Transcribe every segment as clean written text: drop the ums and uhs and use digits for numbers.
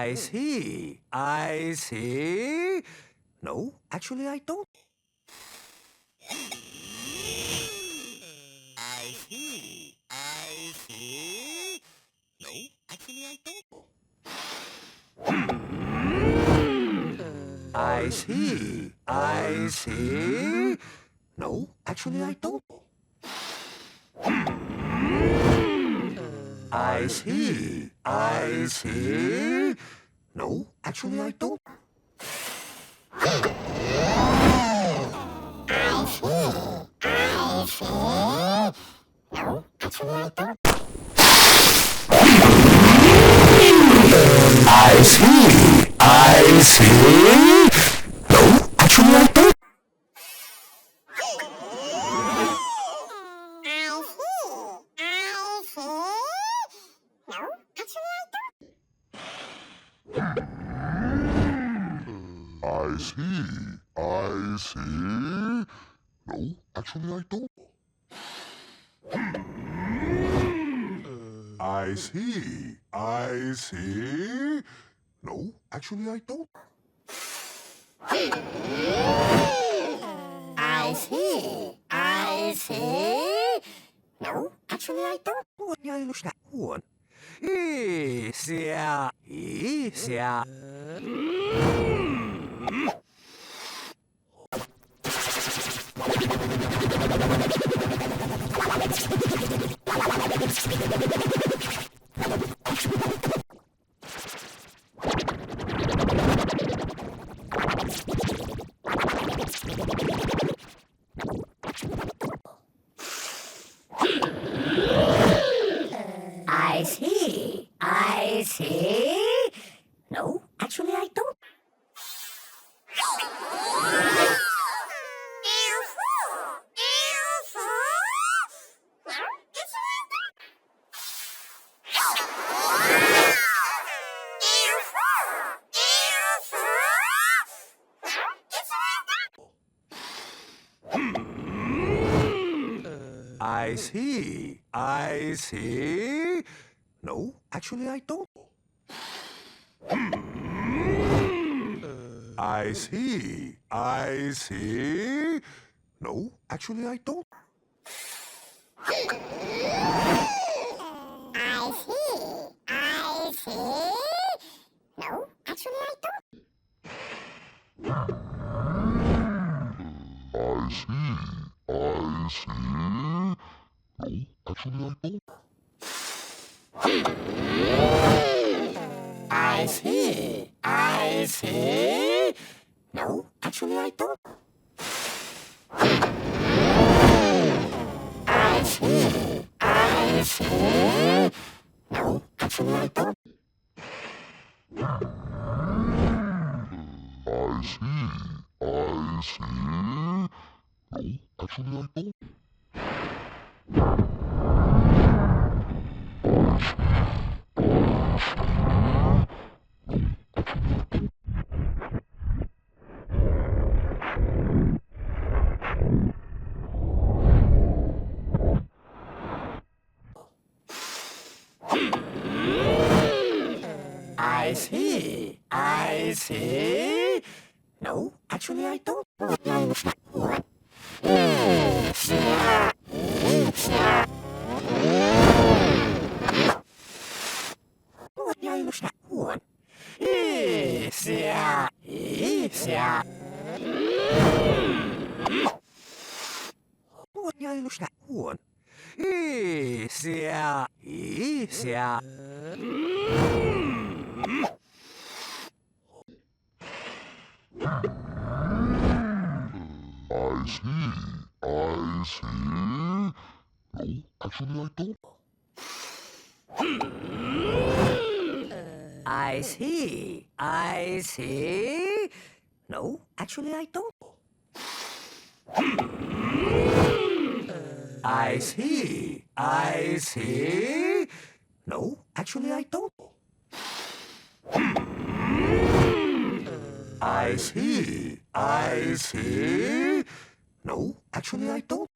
I see. I see. No, actually, I don't. I see. I see. No, actually, I don't. I see. I see. No, actually, I don't. I see. I see. No, actually, I don't. I see. I see. No, actually, I don't. I see. I see. No, actually, I don't. I see. I see. No, actually, I don't. I see. I see. No, actually, I don't. I see. I see. No, actually, I don't. Я лишь он. Ися. Ися. I see. I see. No, actually, I don't. I see. I see. No, actually, I don't. I see. I see. No, actually, I don't. I see. I see. No, actually, I don't. I see. I see. No, actually, I don't. I see. I see. No, actually, I don't. I see. I see. No, actually, I don't. I see. I see. No, actually, I don't. I see. I see. No, actually, I don't. Я лишь он. Ися. Ися. Я лишь он. Ися. Ися. I see. I see. No, actually, I don't. I see. I see. No, actually, I don't. I see. I see. No, actually, I don't. I see. I see. No, actually, I don't.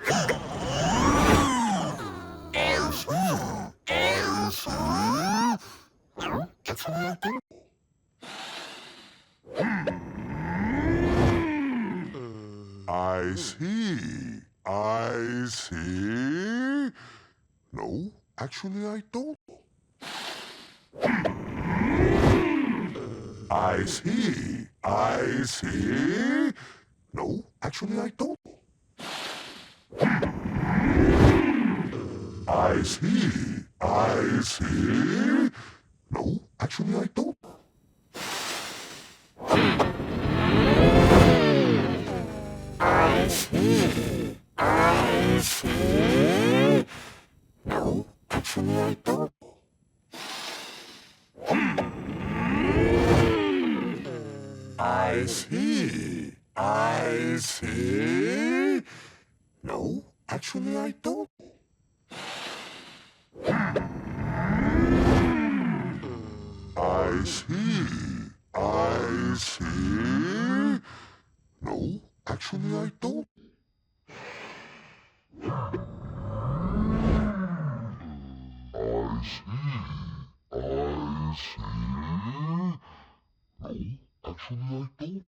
I see. No, actually I don't. I see. I see. No, actually I don't. I see. I see. No, actually I don't. I see. I see. No, actually I don't. I see. I see. No, actually I don't. I see. I see. No, actually I don't. I see. I see. No, actually I don't. I see. I see. No, actually I don't.